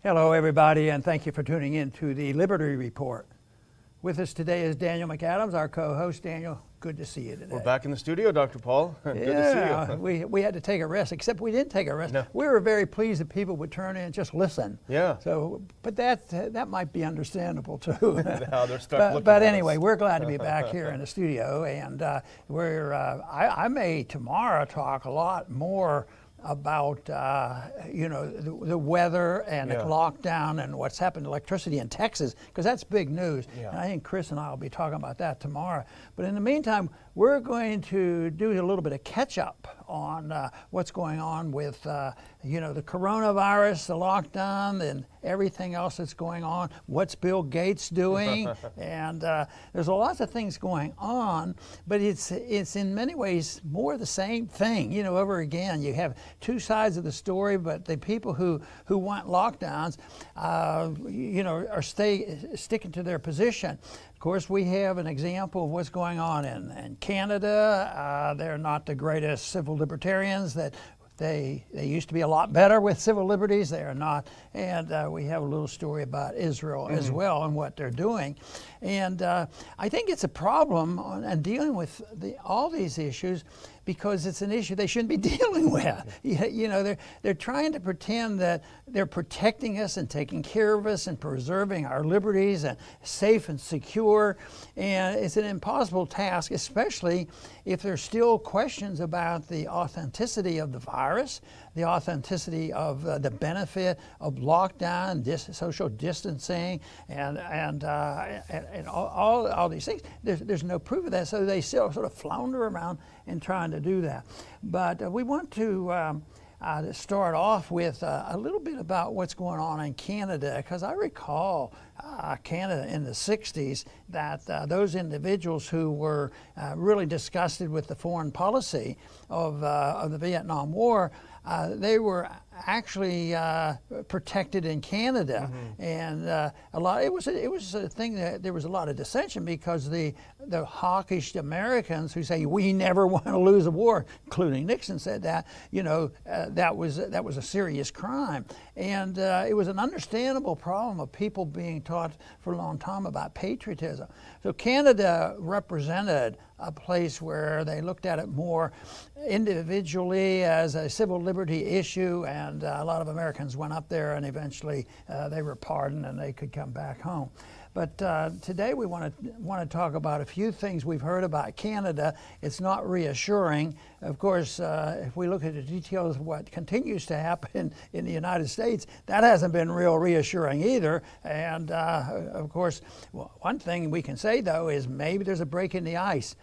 Hello, everybody, and thank you for tuning in to the Liberty Report. With us today is Daniel McAdams, our co-host. Daniel, good to see you today. We're back in the studio, Dr. Paul. Good to see you. we had to take a rest, except we didn't take a rest. No. We were very pleased that people would turn in and just listen. Yeah. So, but that might be understandable too. How they're stuck looking but at anyway, us. We're glad to be back here in the studio, and I may tomorrow talk a lot more about the weather and the lockdown and what's happened to electricity in Texas, because that's big news. Yeah. And I think Chris and I will be talking about that tomorrow. But in the meantime, we're going to do a little bit of catch up on what's going on with the coronavirus, the lockdown, and everything else that's going on. What's Bill Gates doing? And there's lots of things going on, but it's in many ways more the same thing. Over again, you have two sides of the story, but the people who want lockdowns, are sticking to their position. Of course, we have an example of what's going on in Canada. They're not the greatest civil libertarians. That they used to be a lot better with civil liberties. They are not. And we have a little story about Israel as well and what they're doing. And I think it's a problem in dealing with all these issues, because it's an issue they shouldn't be dealing with. They're trying to pretend that they're protecting us and taking care of us and preserving our liberties and safe and secure. And it's an impossible task, especially if there's still questions about the authenticity of the virus, the authenticity of the benefit of lockdown, social distancing, and all these things. There's no proof of that, so they still sort of flounder around in trying to do that. But we want to start off with a little bit about what's going on in Canada, because I recall Canada in the 60s, that those individuals who were really disgusted with the foreign policy of the Vietnam War, they were actually protected in Canada, and it was a thing that there was a lot of dissension, because the hawkish Americans who say we never want to lose a war, including Nixon said that, that was a serious crime, and it was an understandable problem of people being taught for a long time about patriotism. So Canada represented a place where they looked at it more individually as a civil liberty issue, and a lot of Americans went up there, and eventually they were pardoned and they could come back home. But today we want to talk about a few things we've heard about Canada. It's not reassuring. Of course, if we look at the details of what continues to happen in the United States, that hasn't been real reassuring either. And of course, one thing we can say, though, is maybe there's a break in the ice.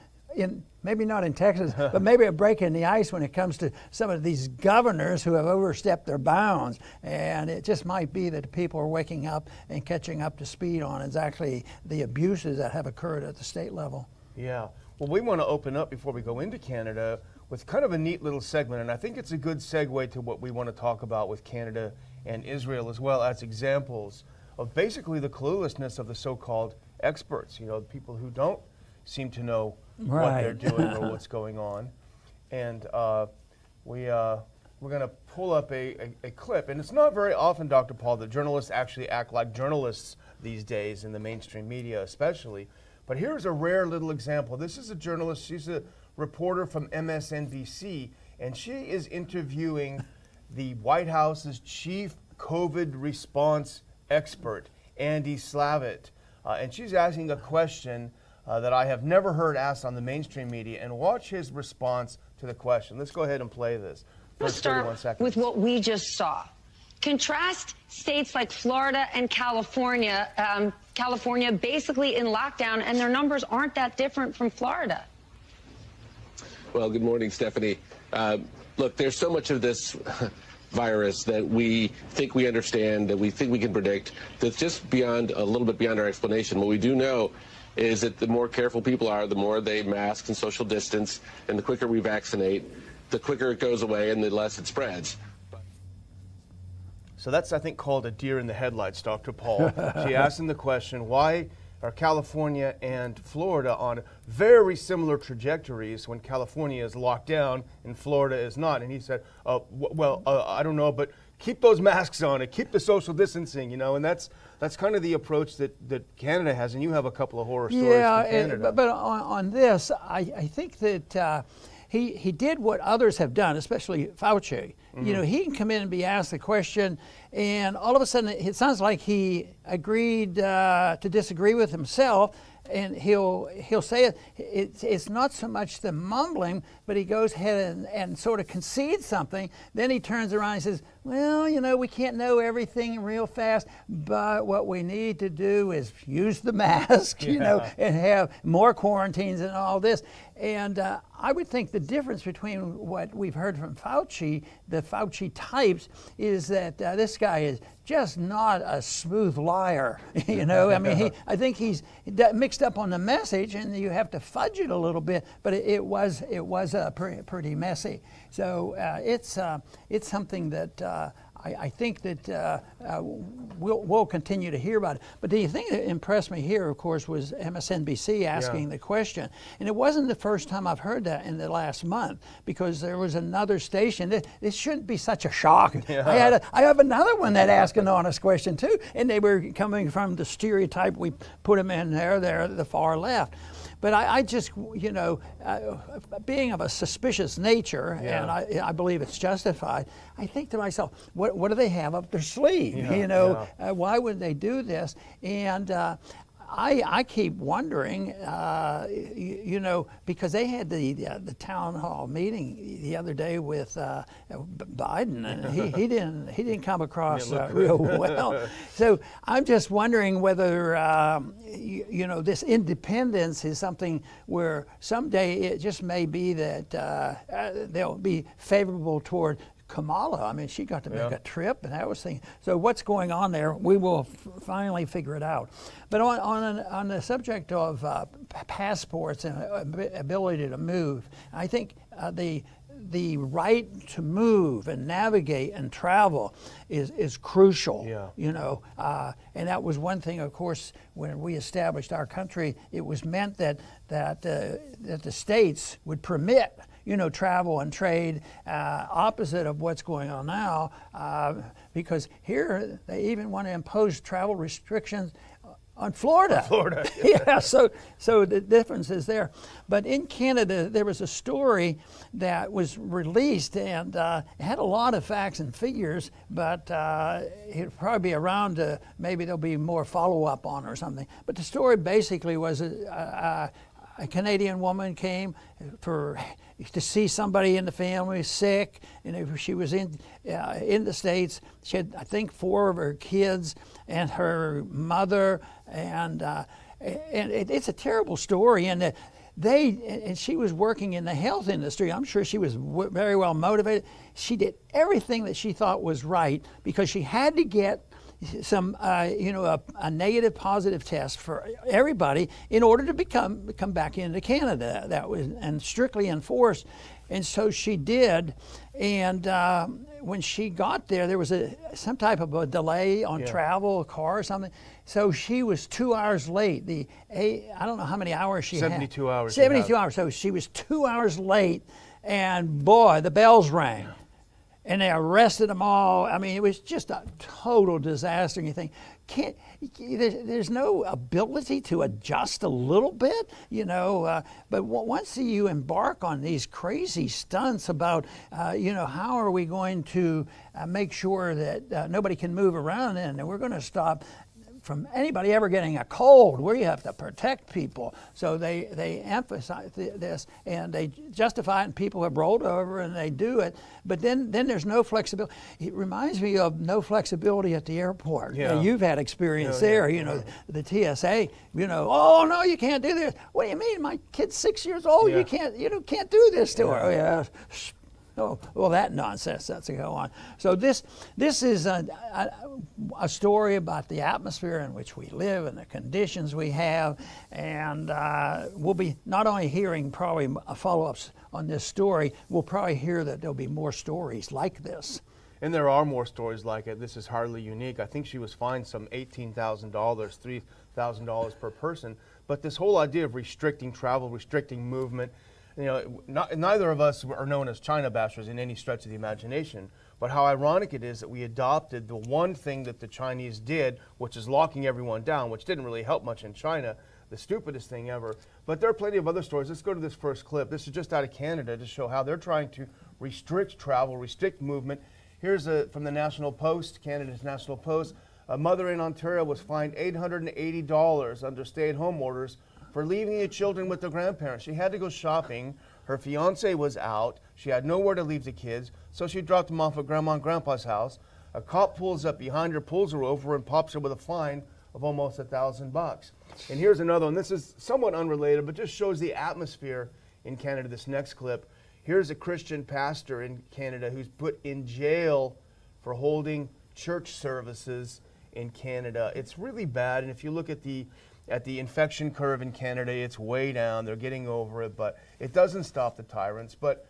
Maybe not in Texas, but maybe a break in the ice when it comes to some of these governors who have overstepped their bounds. And it just might be that people are waking up and catching up to speed on exactly the abuses that have occurred at the state level. Yeah. Well, we want to open up before we go into Canada with kind of a neat little segment, and I think it's a good segue to what we want to talk about with Canada and Israel, as well as examples of basically the cluelessness of the so-called experts, people who don't seem to know what they're doing or what's going on. And we're going to pull up a clip. And it's not very often, Dr. Paul, that journalists actually act like journalists these days, in the mainstream media especially. But here's a rare little example. This is a journalist. She's a reporter from MSNBC, and she is interviewing the White House's chief COVID response expert, Andy Slavitt. And she's asking a question that I have never heard asked on the mainstream media, and watch his response to the question. Let's go ahead and play this. Let's start with what we just saw. Contrast states like Florida and California. California basically in lockdown, and their numbers aren't that different from Florida. Well, good morning, Stephanie. Look, there's so much of this virus that we think we understand, that we think we can predict, that's just a little bit beyond our explanation. What we do know is that the more careful people are, the more they mask and social distance, and the quicker we vaccinate, the quicker it goes away and the less it spreads. So that's, I think, called a deer in the headlights, Dr. Paul. She asked him the question, why are California and Florida on very similar trajectories when California is locked down and Florida is not. And he said, I don't know, but keep those masks on and keep the social distancing, and that's kind of the approach that Canada has. And you have a couple of horror stories from Canada. But on this, I think that he did what others have done, especially Fauci. Mm-hmm. He can come in and be asked a question, and all of a sudden it sounds like he agreed to disagree with himself, and he'll say it. It's not so much the mumbling, but he goes ahead and sort of concedes something. Then he turns around and says, well, we can't know everything real fast, but what we need to do is use the mask, and have more quarantines and all this. And I would think the difference between what we've heard from Fauci, the Fauci types, is that this guy is just not a smooth liar. I think he's mixed up on the message, and you have to fudge it a little bit. But it was pretty messy. So it's something that I think that we'll continue to hear about it. But the thing that impressed me here, of course, was MSNBC asking the question. And it wasn't the first time I've heard that in the last month, because there was another station. This shouldn't be such a shock. Yeah. I have another one that asked an honest question, too. And they were coming from the stereotype we put them in there, the far left. But I just, being of a suspicious nature, and I believe it's justified, I think to myself, what do they have up their sleeve? Why would they do this? And I keep wondering, because they had the town hall meeting the other day with Biden, and he didn't come across real well. So I'm just wondering whether this independence is something where someday it just may be that they'll be favorable toward Kamala. I mean, she got to make a trip, and I was thinking, so what's going on there? We will finally figure it out. But on the subject of passports and ability to move, I think the right to move and navigate and travel is crucial. And that was one thing, of course, when we established our country. It was meant that the states would permit travel and trade, opposite of what's going on now, because here they even want to impose travel restrictions on Florida. So the difference is there. But in Canada, there was a story that was released, and it had a lot of facts and figures, but it'll probably be around, maybe there'll be more follow-up on or something. But the story basically was a Canadian woman came to see somebody in the family sick, and she was in the States. She had, I think, 4 of her kids and her mother, and it's a terrible story. And she was working in the health industry. I'm sure she was very well motivated. She did everything that she thought was right, because she had to get some, a negative positive test for everybody in order to come back into Canada. That was and strictly enforced, and so she did. And when she got there, there was some type of a delay on travel, a car or something. So she was 2 hours late. I don't know how many hours she 72 had. hours. 72 hours. So she was 2 hours late, and boy, the bells rang. And they arrested them all. I mean, it was just a total disaster. And you think, there's no ability to adjust a little bit, But once you embark on these crazy stunts about, how are we going to make sure that nobody can move around, and we're going to stop from anybody ever getting a cold, where you have to protect people. So they emphasize this, and they justify it, and people have rolled over and they do it. But then there's no flexibility. It reminds me of no flexibility at the airport. You've had experience there, the TSA, oh no, you can't do this. What do you mean? My kid's 6 years old, you can't do this to her. Yeah. Oh, well, that nonsense has to go on. So this is a story about the atmosphere in which we live and the conditions we have, and we'll be not only hearing probably follow-ups on this story, we'll probably hear that there'll be more stories like this. And there are more stories like it. This is hardly unique. I think she was fined some $18,000, $3,000 per person. But this whole idea of restricting travel, restricting movement, neither of us are known as China bashers in any stretch of the imagination. But how ironic it is that we adopted the one thing that the Chinese did, which is locking everyone down, which didn't really help much in China, the stupidest thing ever. But there are plenty of other stories. Let's go to this first clip. This is just out of Canada to show how they're trying to restrict travel, restrict movement. Here's from the National Post, Canada's National Post. A mother in Ontario was fined $880 under stay-at-home orders for leaving the children with their grandparents. She had to go shopping. Her fiance was out. She had nowhere to leave the kids, so she dropped them off at Grandma and Grandpa's house. A cop pulls up behind her, pulls her over, and pops her with a fine of almost $1,000. And here's another one. This is somewhat unrelated, but just shows the atmosphere in Canada. This next clip. Here's a Christian pastor in Canada who's put in jail for holding church services in Canada. It's really bad, and if you look at the infection curve in Canada, it's way down. They're getting over it, but it doesn't stop the tyrants. But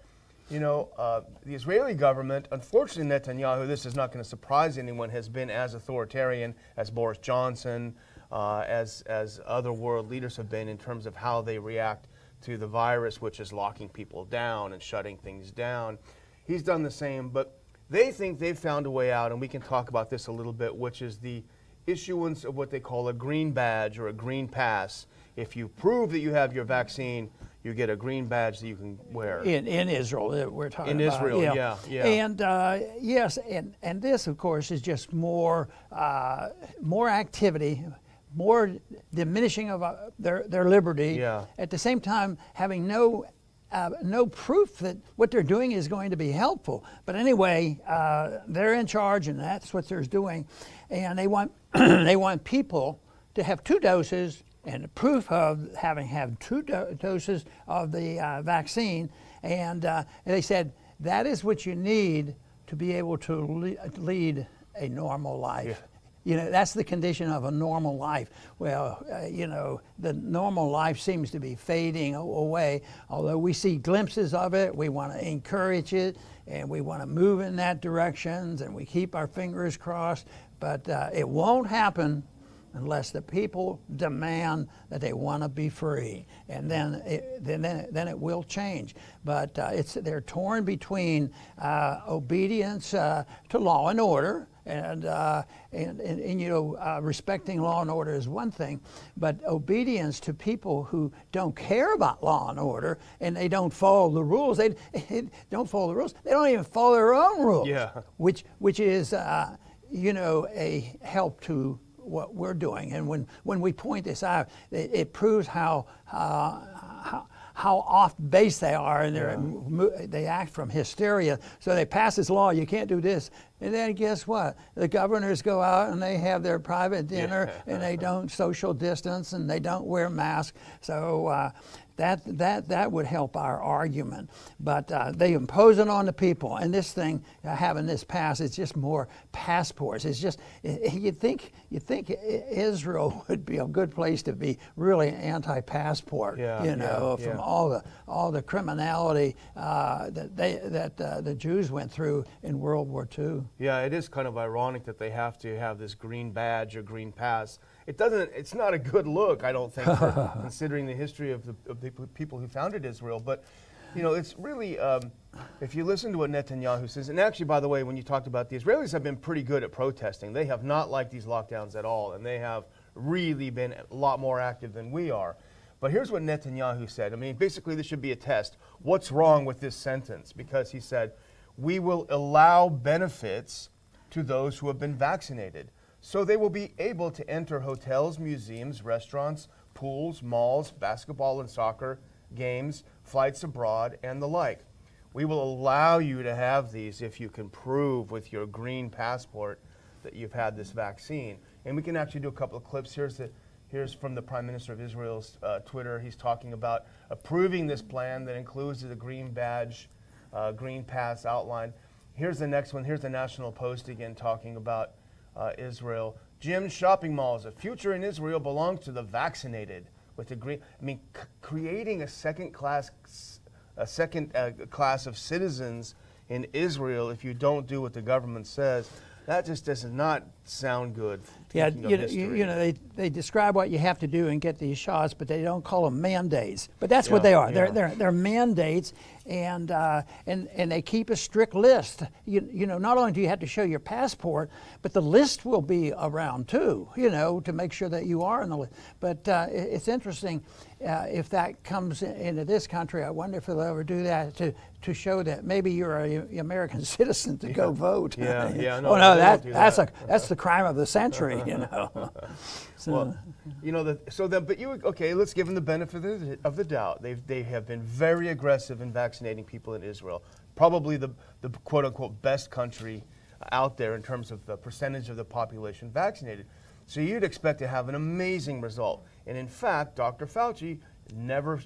the Israeli government, unfortunately, Netanyahu, this is not going to surprise anyone, has been as authoritarian as Boris Johnson, as other world leaders have been in terms of how they react to the virus, which is locking people down and shutting things down. He's done the same, but they think they've found a way out, and we can talk about this a little bit, which is the issuance of what they call a green badge or a green pass. If you prove that you have your vaccine, you get a green badge that you can wear. In Israel, we're talking about. In Israel, yeah. And yes, and this, of course, is just more activity, more diminishing of their liberty. Yeah. At the same time, having no proof that what they're doing is going to be helpful. But anyway, they're in charge, and that's what they're doing. And they want they want people to have 2 doses and proof of having had 2 doses of the vaccine. And they said that is what you need to be able to lead a normal life. Yeah. That's the condition of a normal life. Well, the normal life seems to be fading away. Although we see glimpses of it, we want to encourage it, and we want to move in that direction, and we keep our fingers crossed. But it won't happen unless the people demand that they want to be free, and then it will change. But they're torn between obedience to law and order, and respecting law and order is one thing, but obedience to people who don't care about law and order and they don't follow the rules. They don't follow the rules. They don't even follow their own rules. Yeah. Which is a help to what we're doing. And when we point this out, it proves how off base they are, and they act from hysteria. So they pass this law, you can't do this. And then guess what? The governors go out and they have their private dinner, and they don't social distance, and they don't wear masks. So that would help our argument. But they impose it on the people. And this thing, having this pass, it's just more passports. It's just, you think Israel would be a good place to be really anti-passport, from all the criminality that the Jews went through in World War II. Yeah, it is kind of ironic that they have to have this green badge or green pass. It's not a good look, I don't think, considering the history of the people who founded Israel. But, it's really, if you listen to what Netanyahu says, and actually, by the way, when you talked about the Israelis have been pretty good at protesting. They have not liked these lockdowns at all, and they have really been a lot more active than we are. But here's what Netanyahu said. I mean, basically, this should be a test. What's wrong with this sentence? Because he said, we will allow benefits to those who have been vaccinated. So they will be able to enter hotels, museums, restaurants, pools, malls, basketball and soccer games, flights abroad, and the like. We will allow you to have these if you can prove with your green passport that you've had this vaccine. And we can actually do a couple of clips. Here's from the Prime Minister of Israel's Twitter. He's talking about approving this plan that includes the green badge, green pass outline. Here's the next one. Here's the National Post again talking about Israel. Gyms, shopping malls. The future in Israel belongs to the vaccinated. With the green, creating a second class of citizens in Israel if you don't do what the government says. That just does not sound good. Yeah, History. they describe what you have to do and get these shots, but they don't call them mandates. But that's what Yeah, they are. yeah. They're mandates, and they keep a strict list. Not only do you have to show your passport, but the list will be around too. To make sure that you are in the list. But it's interesting if that comes into this country. I wonder if they'll ever do that to show that maybe you're an American citizen to go vote. Yeah. No, that's the crime of the century. So, okay, let's give them the benefit of the doubt. They have been very aggressive in vaccinating people in Israel. Probably the quote unquote best country out there in terms of the percentage of the population vaccinated. So you'd expect to have an amazing result. And in fact, Dr. Fauci, never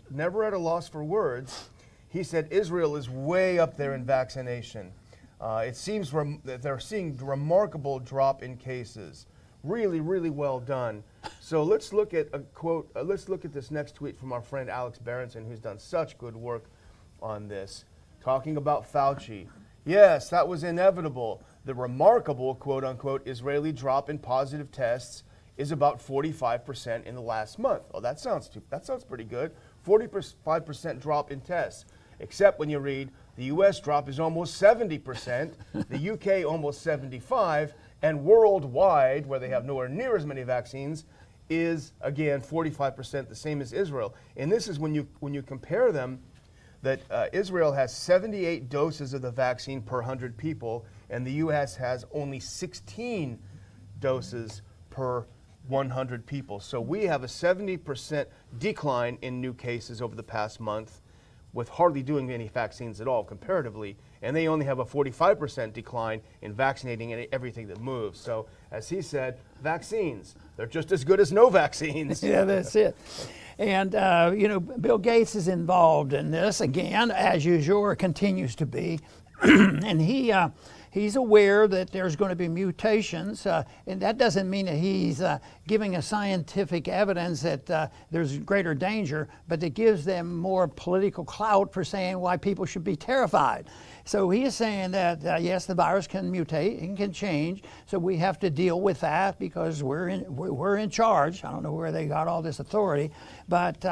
at a loss for words, he said Israel is way up there in vaccination. It seems that they're seeing a remarkable drop in cases. Really, really well done. So let's look at a quote. Let's look at this next tweet from our friend Alex Berenson, who's done such good work on this, talking about Fauci. Yes, that was inevitable. The remarkable, quote unquote, Israeli drop in positive tests is about 45% in the last month. Oh, that sounds pretty good. 45% drop in tests. Except when you read the U.S. drop is almost 70%, the U.K. almost 75%, and worldwide, where they have nowhere near as many vaccines, is again 45%, the same as Israel. And this is when you compare them, that Israel has 78 doses of the vaccine per 100 people, and the U.S. has only 16 doses per 100 people. So we have a 70% decline in new cases over the past month, with hardly doing any vaccines at all comparatively, and they only have a 45% decline in vaccinating everything that moves. So, as he said, vaccines, they're just as good as no vaccines. Yeah, that's it. And, Bill Gates is involved in this, again, as usual, or continues to be. And he's aware that there's going to be mutations, and that doesn't mean that he's giving a scientific evidence that there's greater danger, but it gives them more political clout for saying why people should be terrified. So he is saying that, yes, the virus can mutate and can change, so we have to deal with that because we're in charge. I don't know where they got all this authority, but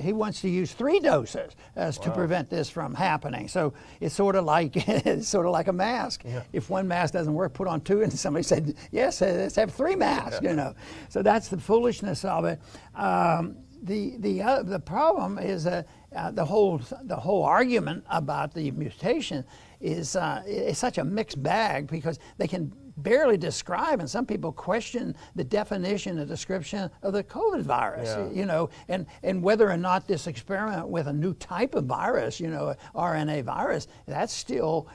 he wants to use 3 doses to prevent this from happening. So it's sort of like a mask. Yeah. If one mask doesn't work, put on 2, and somebody said, yes, let's have 3 masks. So that's the foolishness of it. The problem is the whole argument about the mutation is such a mixed bag because they can barely describe, and some people question the definition and description of the COVID virus, and whether or not this experiment with a new type of virus, RNA virus, that's still,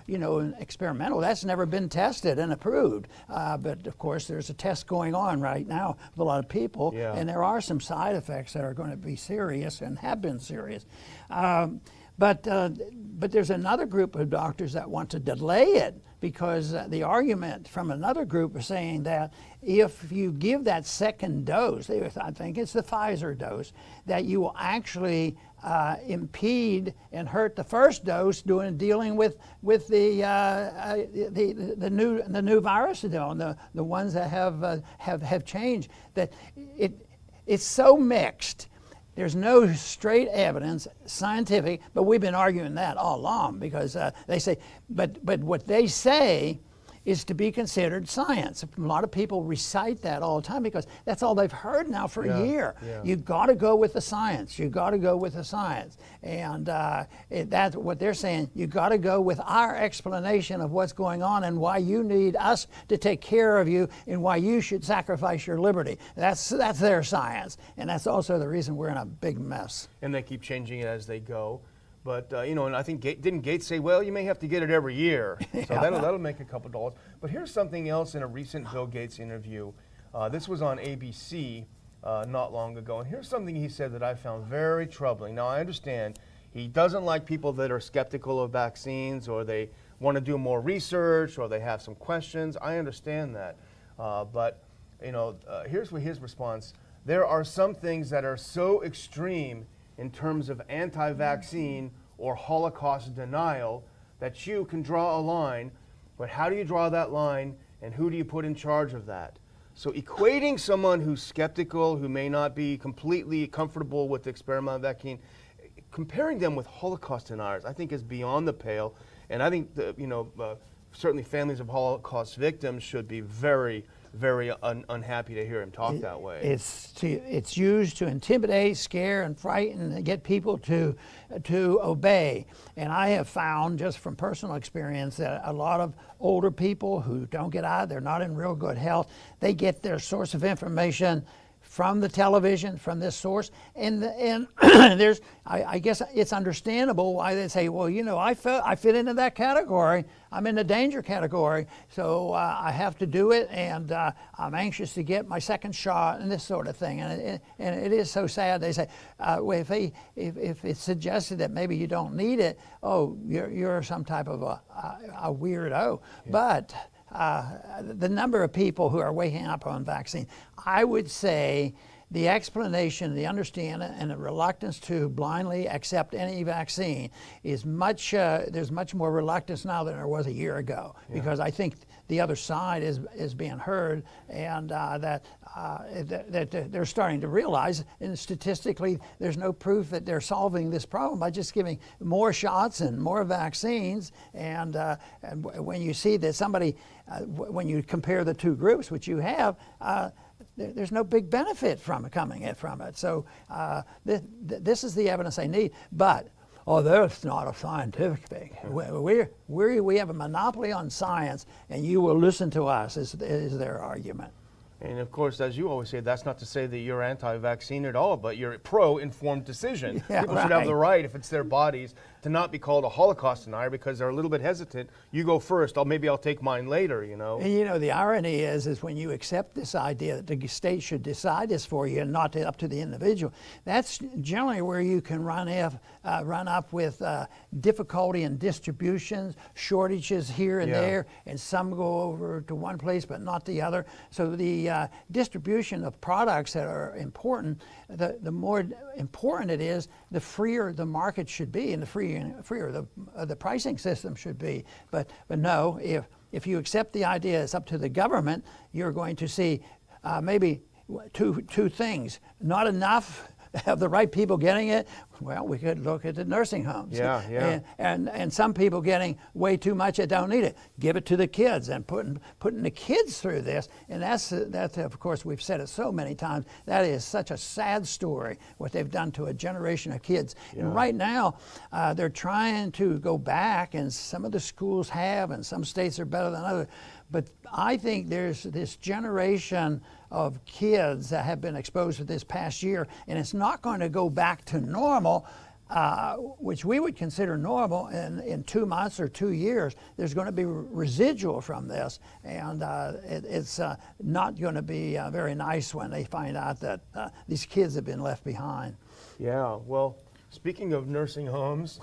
experimental. That's never been tested and approved. But of course, there's a test going on right now with a lot of people, and there are some side effects that are going to be serious and have been serious. But there's another group of doctors that want to delay it because the argument from another group is saying that if you give that second dose, I think it's the Pfizer dose, that you will actually impede and hurt the first dose dealing with the new virus, the ones that have changed. That it's so mixed. There's no straight evidence, scientific, but we've been arguing that all along because they say, but what they say is to be considered science. A lot of people recite that all the time because that's all they've heard now for a year. Yeah. You got to go with the science. You got to go with the science, and that's what they're saying. You got to go with our explanation of what's going on and why you need us to take care of you and why you should sacrifice your liberty. That's their science, and that's also the reason we're in a big mess. And they keep changing it as they go. But, and I think, didn't Gates say, well, you may have to get it every year. So that'll make a couple dollars. But here's something else in a recent Bill Gates interview. This was on ABC not long ago. And here's something he said that I found very troubling. Now, I understand he doesn't like people that are skeptical of vaccines or they want to do more research or they have some questions. I understand that. But here's his response. There are some things that are so extreme in terms of anti-vaccine or Holocaust denial that you can draw a line, but how do you draw that line, and who do you put in charge of that? So equating someone who's skeptical, who may not be completely comfortable with the experimental vaccine, comparing them with Holocaust deniers, I think is beyond the pale. And I think certainly families of Holocaust victims should be very, very unhappy to hear him talk that way. It's used to intimidate, scare, and frighten, and get people to obey. And I have found, just from personal experience, that a lot of older people who don't get out, they're not in real good health, they get their source of information from the television, from this source, and there's, I guess it's understandable why they say, well, I fit into that category. I'm in the danger category, so I have to do it, and I'm anxious to get my second shot, and this sort of thing. And it is so sad. They say, well, if it's suggested that maybe you don't need it, oh, you're some type of a weirdo. Yeah. But the number of people who are waking up on vaccine, I would say the explanation, the understanding, and the reluctance to blindly accept any vaccine is there's much more reluctance now than there was a year ago, because I think the other side is being heard, and that they're starting to realize, and statistically, there's no proof that they're solving this problem by just giving more shots and more vaccines. And when you see that somebody, when you compare the two groups, which you have, there's no big benefit from coming from it. So this is the evidence they need. But that's not a scientific thing. We have a monopoly on science, and you will listen to us, is their argument. And of course, as you always say, that's not to say that you're anti-vaccine at all, but you're pro-informed decision. Yeah, People should have the right, if it's their bodies, to not be called a Holocaust denier because they're a little bit hesitant. You go first. Maybe I'll take mine later, And the irony is when you accept this idea that the state should decide this for you and not up to the individual, that's generally where you can run up with difficulty in distributions, shortages here and there, and some go over to one place but not the other. So the distribution of products that are important, the more important it is, the freer the market should be, and the freer the pricing system should be. But no, if you accept the idea it's up to the government, you're going to see maybe two things: not enough have the right people getting it. Well, we could look at the nursing homes. And some people getting way too much that don't need it. Give it to the kids, and putting the kids through this. And that's of course, we've said it so many times, that is such a sad story, what they've done to a generation of kids. And right now, they're trying to go back, and some of the schools have, and some states are better than others. But I think there's this generation of kids that have been exposed to this past year, and it's not going to go back to normal, which we would consider normal in 2 months or 2 years. There's going to be residual from this, and it's not going to be very nice when they find out that these kids have been left behind. Yeah, well, speaking of nursing homes,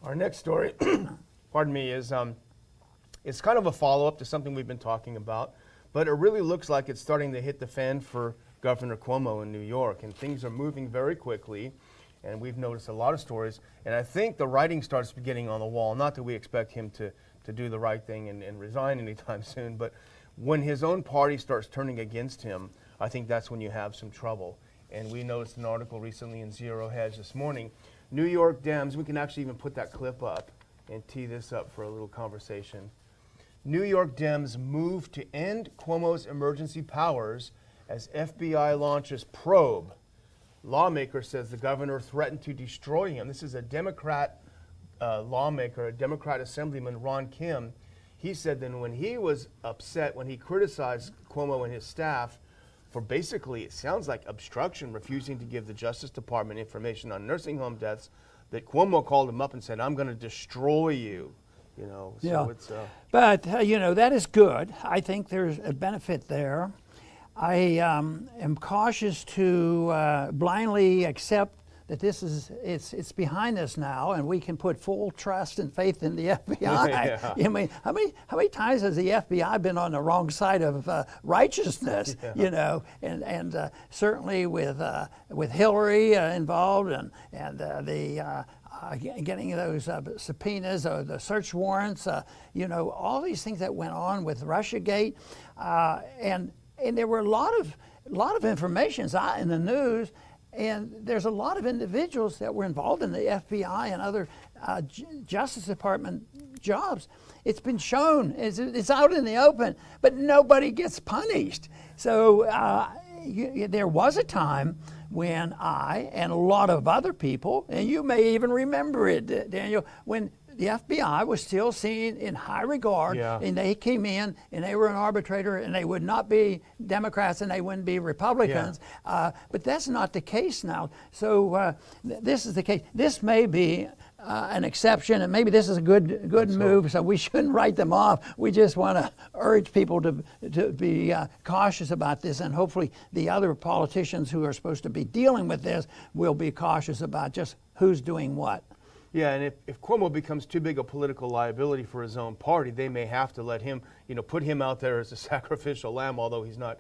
our next story, pardon me, is it's kind of a follow-up to something we've been talking about, but it really looks like it's starting to hit the fan for Governor Cuomo in New York, and things are moving very quickly, and we've noticed a lot of stories, and I think the writing starts getting on the wall. Not that we expect him to do the right thing and resign anytime soon, but when his own party starts turning against him, I think that's when you have some trouble. And we noticed an article recently in Zero Hedge this morning. New York Dems, we can actually even put that clip up and tee this up for a little conversation. New York Dems move to end Cuomo's emergency powers as FBI launches probe. Lawmaker says the governor threatened to destroy him. This is a Democrat lawmaker, a Democrat Assemblyman, Ron Kim. He said then when he was upset, when he criticized Cuomo and his staff for basically, it sounds like obstruction, refusing to give the Justice Department information on nursing home deaths, that Cuomo called him up and said, "I'm going to destroy you." It's but that is good. I think there's a benefit there. I am cautious to blindly accept that it's behind us now, and we can put full trust and faith in the FBI. I mean, how many times has the FBI been on the wrong side of righteousness? And certainly with Hillary involved, and the getting those subpoenas or the search warrants, all these things that went on with Russiagate, and there were a lot of information in the news, and there's a lot of individuals that were involved in the FBI and other Justice Department jobs. It's been shown, it's out in the open, but nobody gets punished. So there was a time when I and a lot of other people, and you may even remember it, Daniel, when the FBI was still seen in high regard, and they came in and they were an arbitrator, and they would not be Democrats and they wouldn't be Republicans. But that's not the case now. So this is the case. This may be an exception, and maybe this is a good move, so we shouldn't write them off. We just want to urge people to be cautious about this, and hopefully the other politicians who are supposed to be dealing with this will be cautious about just who's doing what. Yeah, and if Cuomo becomes too big a political liability for his own party, they may have to let him, put him out there as a sacrificial lamb, although he's not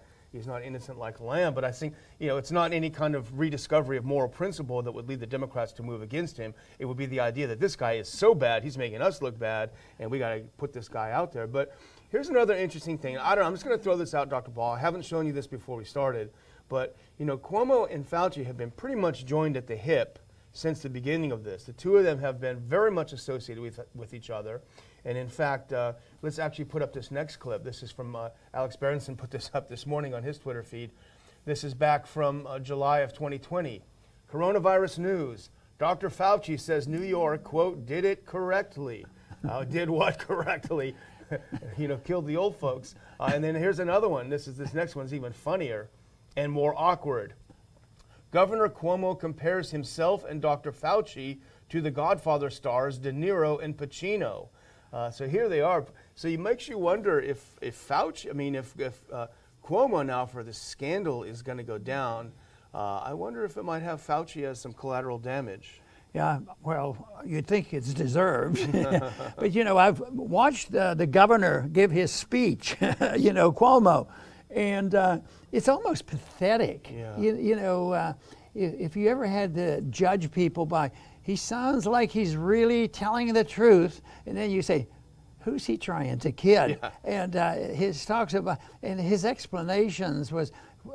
innocent like a lamb. But I think, it's not any kind of rediscovery of moral principle that would lead the Democrats to move against him. It would be the idea that this guy is so bad, he's making us look bad, and we got to put this guy out there. But here's another interesting thing. I'm just going to throw this out, Dr. Ball. I haven't shown you this before we started, but, Cuomo and Fauci have been pretty much joined at the hip since the beginning of this. The two of them have been very much associated with each other. And in fact, let's actually put up this next clip. This is from Alex Berenson put this up this morning on his Twitter feed. This is back from July of 2020. Coronavirus news. Dr. Fauci says New York, quote, did it correctly. Did what correctly? Killed the old folks. And then here's another one. This next one's even funnier and more awkward. Governor Cuomo compares himself and Dr. Fauci to the Godfather stars De Niro and Pacino. So here they are. So it makes you wonder if Fauci, if Cuomo now for this scandal is going to go down, I wonder if it might have Fauci as some collateral damage. Yeah, well, you'd think it's deserved. But, I've watched the governor give his speech, Cuomo, and it's almost pathetic. Yeah. If you ever had to judge people by, he sounds like he's really telling the truth, and then you say, who's he trying to kid? Yeah. And his talks about, and his explanations was,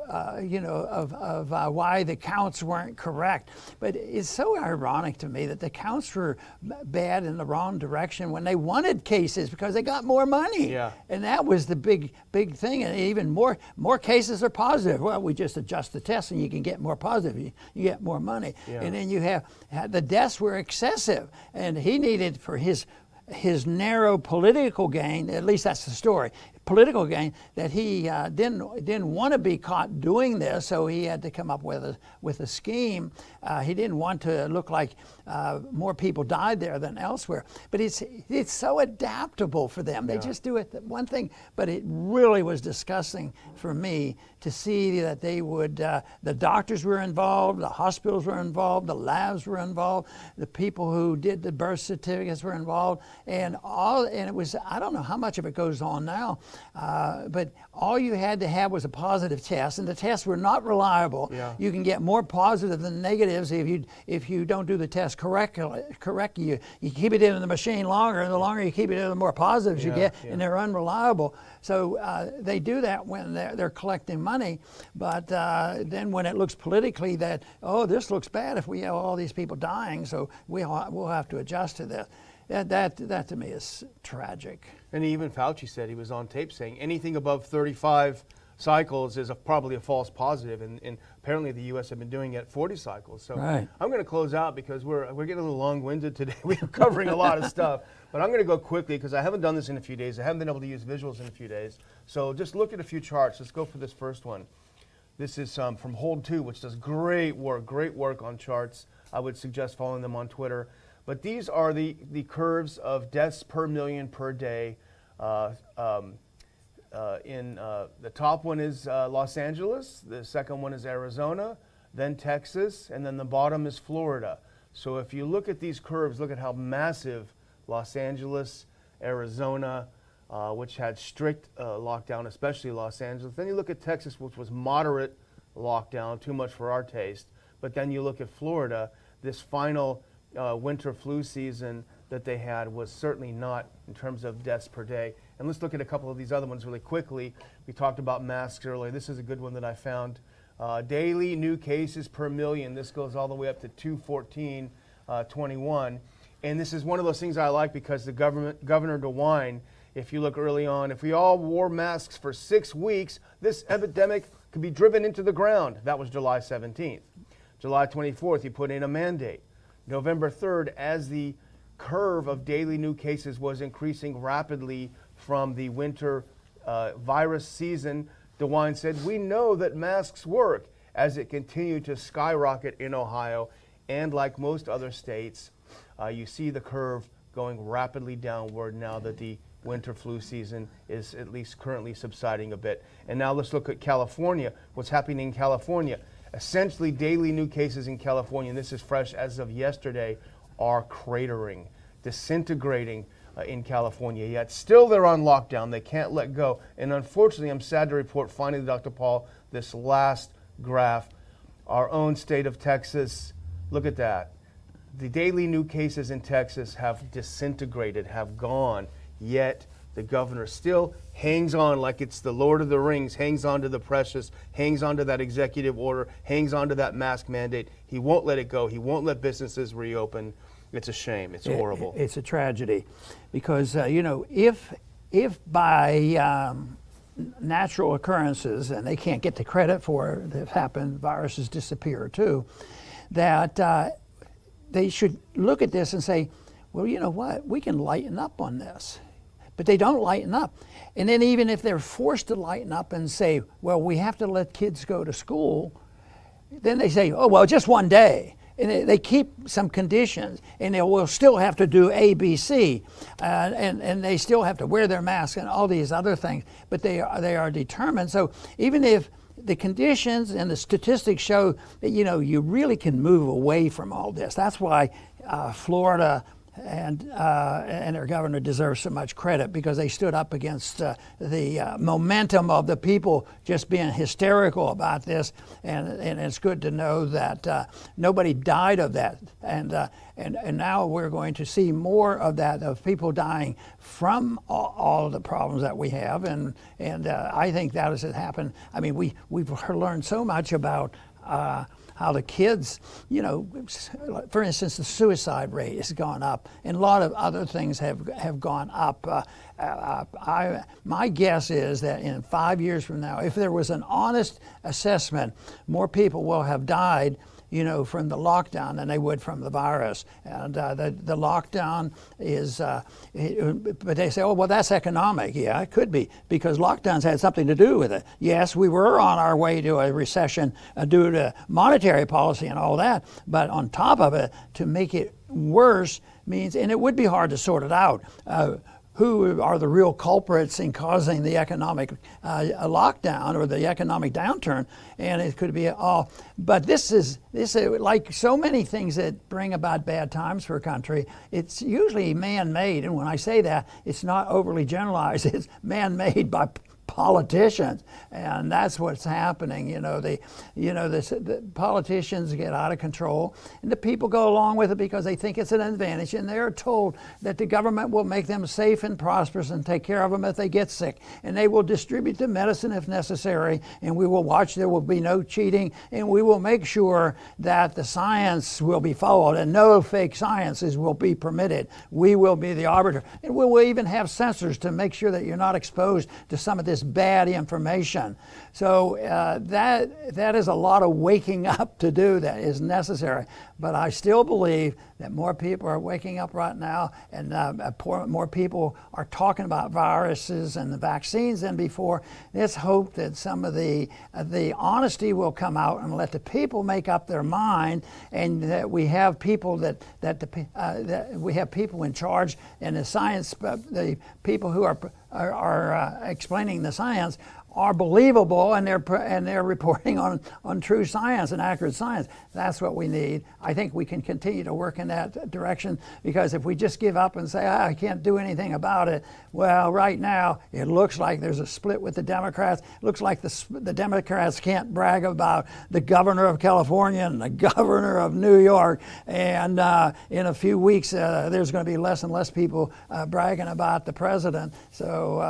of why the counts weren't correct. But it's so ironic to me that the counts were bad in the wrong direction when they wanted cases because they got more money. Yeah. And that was the big thing. And even more cases are positive. Well, we just adjust the test and you can get more positive. You get more money. Yeah. And then you have the deaths were excessive, and he needed for his narrow political gain, at least that's the story, political gain, that he didn't want to be caught doing this, so he had to come up with a scheme. He didn't want to look like more people died there than elsewhere. But it's so adaptable for them. They just do it one thing. But it really was disgusting for me to see that they would, the doctors were involved, the hospitals were involved, the labs were involved, the people who did the birth certificates were involved, and it was, I don't know how much of it goes on now, but all you had to have was a positive test, and the tests were not reliable. Yeah. You can get more positive than negatives if you don't do the test correctly. You keep it in the machine longer, and the longer you keep it in, the more positives you get, and they're unreliable. So they do that when they're collecting money, but then when it looks politically that, this looks bad if we have all these people dying, so we'll have to adjust to this. That to me is tragic. And even Fauci said, he was on tape saying anything above 35 cycles is probably a false positive, and apparently the U.S. have been doing it at 40 cycles. So right. I'm going to close out because we're getting a little long-winded today. We're covering a lot of stuff, but I'm going to go quickly because I haven't done this in a few days. I haven't been able to use visuals in a few days. So just look at a few charts. Let's go for this first one. This is from Hold 2, which does great work on charts. I would suggest following them on Twitter. But these are the curves of deaths per million per day. The top one is Los Angeles, the second one is Arizona, then Texas, and then the bottom is Florida. So if you look at these curves, look at how massive Los Angeles, Arizona, which had strict lockdown, especially Los Angeles. Then you look at Texas, which was moderate lockdown, too much for our taste. But then you look at Florida, this final winter flu season that they had was certainly not in terms of deaths per day. And let's look at a couple of these other ones really quickly. We talked about masks earlier. This is a good one that I found. Daily new cases per million. This goes all the way up to 214.21. And this is one of those things I like because the Governor DeWine, if you look early on, if we all wore masks for 6 weeks, this epidemic could be driven into the ground. That was July 17th. July 24th, he put in a mandate. November 3rd, as the curve of daily new cases was increasing rapidly from the winter virus season, DeWine said, we know that masks work, as it continued to skyrocket in Ohio. And like most other states, you see the curve going rapidly downward now that the winter flu season is at least currently subsiding a bit. And now let's look at California. What's happening in California? Essentially, daily new cases in California, and this is fresh as of yesterday, are cratering, disintegrating in California. Yet still they're on lockdown. They can't let go. And unfortunately, I'm sad to report finally, Dr. Paul, this last graph, our own state of Texas, look at that. The daily new cases in Texas have disintegrated, have gone, yet the governor still hangs on like it's the Lord of the Rings, hangs on to the precious, hangs on to that executive order, hangs on to that mask mandate. He won't let it go. He won't let businesses reopen. It's a shame. It's horrible. It's a tragedy because, if by natural occurrences, and they can't get the credit for it, that happen, viruses disappear too, that they should look at this and say, well, you know what, we can lighten up on this. But they don't lighten up. And then even if they're forced to lighten up and say, well, we have to let kids go to school, then they say, oh, well, just one day. And they keep some conditions, and they will still have to do A, B, C, and they still have to wear their mask and all these other things, but they are determined. So even if the conditions and the statistics show that, you really can move away from all this. That's why Florida and their governor deserves so much credit, because they stood up against the momentum of the people just being hysterical about this, and it's good to know that nobody died of that, and now we're going to see more of that, of people dying from all of the problems that we have, and I think that has happened. I mean, we've learned so much about how the kids, for instance, the suicide rate has gone up, and a lot of other things have gone up. My guess is that in 5 years from now, if there was an honest assessment, more people will have died from the lockdown than they would from the virus. And the lockdown is, but they say, oh, well, that's economic. Yeah, it could be, because lockdowns had something to do with it. Yes, we were on our way to a recession due to monetary policy and all that, but on top of it, to make it worse means, and it would be hard to sort it out, who are the real culprits in causing the economic lockdown or the economic downturn, and it could be all. But this is like so many things that bring about bad times for a country. It's usually man-made, and when I say that, it's not overly generalized. It's man-made by politicians, and that's what's happening. The politicians get out of control, and the people go along with it because they think it's an advantage, and they're told that the government will make them safe and prosperous and take care of them if they get sick, and they will distribute the medicine if necessary, and we will watch. There will be no cheating, and we will make sure that the science will be followed and no fake sciences will be permitted. We will be the arbiter, and we will even have censors to make sure that you're not exposed to some of this bad information. So that is a lot of waking up to do that is necessary. But I still believe that more people are waking up right now, and more people are talking about viruses and the vaccines than before. Let's hope that some of the honesty will come out and let the people make up their mind, and that we have people that we have people in charge, and the science, the people who are explaining the science are believable and they're reporting on true science and accurate science. That's what we need. I think we can continue to work in that direction, because if we just give up and say, I can't do anything about it, well, right now it looks like there's a split with the Democrats. It looks like the Democrats can't brag about the governor of California and the governor of New York, and in a few weeks there's going to be less and less people bragging about the president. So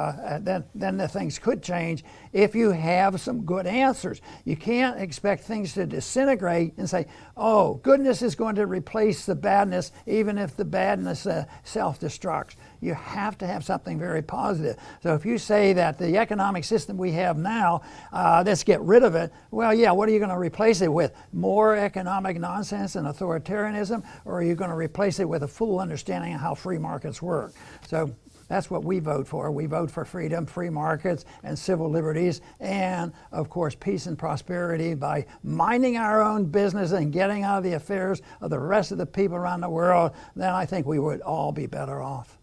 then the things could change if you have some good answers. You can't expect things to disintegrate and say, oh, goodness is going to replace the badness, even if the badness self-destructs. You have to have something very positive. So if you say that the economic system we have now, let's get rid of it, well, yeah, what are you going to replace it with? More economic nonsense and authoritarianism, or are you going to replace it with a full understanding of how free markets work? So that's what we vote for. We vote for freedom, free markets, and civil liberties, and of course peace and prosperity by minding our own business and getting out of the affairs of the rest of the people around the world. Then I think we would all be better off.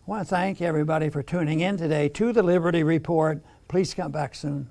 I want to thank everybody for tuning in today to the Liberty Report. Please come back soon.